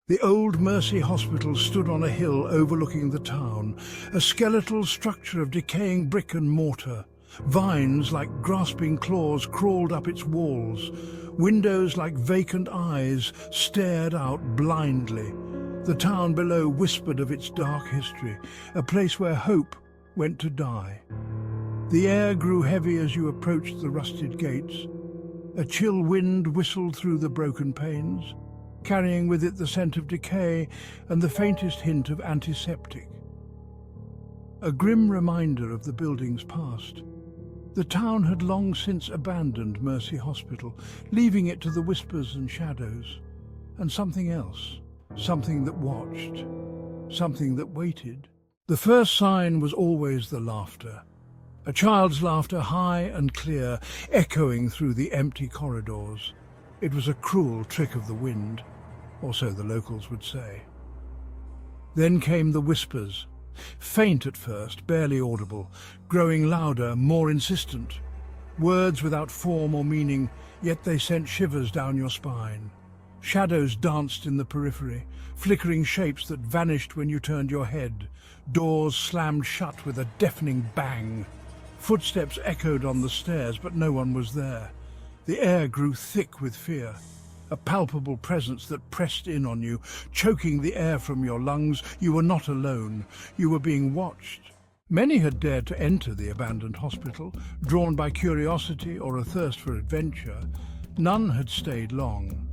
The old Mercy Hospital stood on a hill overlooking the town, a skeletal structure of decaying brick and mortar. Vines like grasping claws crawled up its walls. Windows like vacant eyes stared out blindly. The town below whispered of its dark history, a place where hope went to die. The air grew heavy as you approached the rusted gates. A chill wind whistled through the broken panes, carrying with it the scent of decay and the faintest hint of antiseptic. A grim reminder of the building's past. The town had long since abandoned Mercy Hospital, leaving it to the whispers and shadows. And something else, something that watched, something that waited. The first sign was always the laughter. A child's laughter, high and clear, echoing through the empty corridors. It was a cruel trick of the wind, or so the locals would say. Then came the whispers, faint at first, barely audible, growing louder, more insistent. Words without form or meaning, yet they sent shivers down your spine. Shadows danced in the periphery, flickering shapes that vanished when you turned your head. Doors slammed shut with a deafening bang. Footsteps echoed on the stairs, but no one was there. The air grew thick with fear, a palpable presence that pressed in on you, choking the air from your lungs. You were not alone. You were being watched. Many had dared to enter the abandoned hospital, drawn by curiosity or a thirst for adventure. None had stayed long.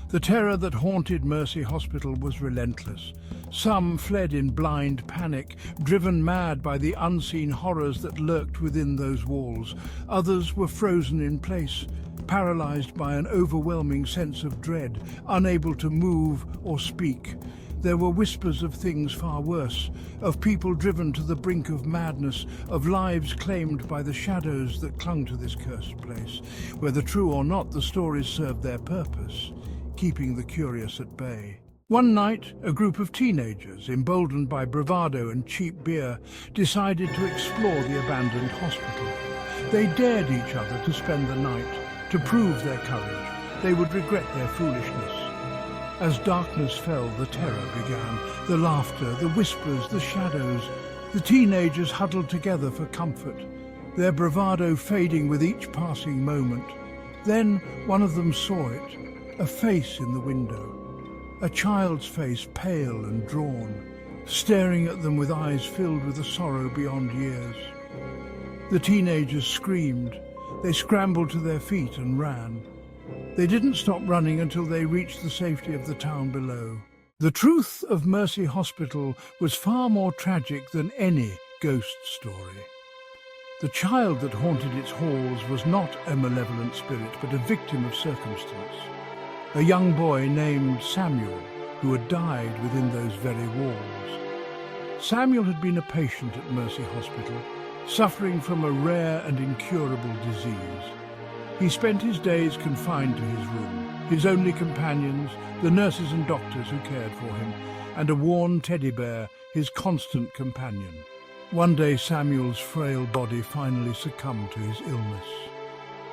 The terror that haunted Mercy Hospital was relentless. Some fled in blind panic, driven mad by the unseen horrors that lurked within those walls. Others were frozen in place, paralyzed by an overwhelming sense of dread, unable to move or speak. There were whispers of things far worse, of people driven to the brink of madness, of lives claimed by the shadows that clung to this cursed place. Whether true or not, the stories served their purpose, keeping the curious at bay. One night, a group of teenagers, emboldened by bravado and cheap beer, decided to explore the abandoned hospital. They dared each other to spend the night, to prove their courage. They would regret their foolishness. As darkness fell, the terror began. The laughter, the whispers, the shadows. The teenagers huddled together for comfort, their bravado fading with each passing moment. Then one of them saw it, a face in the window. A child's face, pale and drawn, staring at them with eyes filled with a sorrow beyond years. The teenagers screamed. They scrambled to their feet and ran. They didn't stop running until they reached the safety of the town below. The truth of Mercy Hospital was far more tragic than any ghost story. The child that haunted its halls was not a malevolent spirit, but a victim of circumstance. A young boy named Samuel, who had died within those very walls. Samuel had been a patient at Mercy Hospital, suffering from a rare and incurable disease. He spent his days confined to his room, his only companions, the nurses and doctors who cared for him, and a worn teddy bear, his constant companion. One day Samuel's frail body finally succumbed to his illness.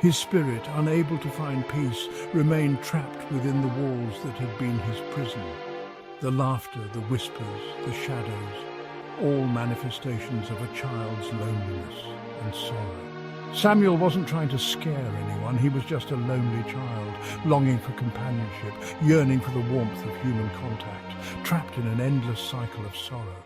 His spirit, unable to find peace, remained trapped within the walls that had been his prison. The laughter, the whispers, the shadows, all manifestations of a child's loneliness and sorrow. Samuel wasn't trying to scare anyone. He was just a lonely child, longing for companionship, yearning for the warmth of human contact, trapped in an endless cycle of sorrow.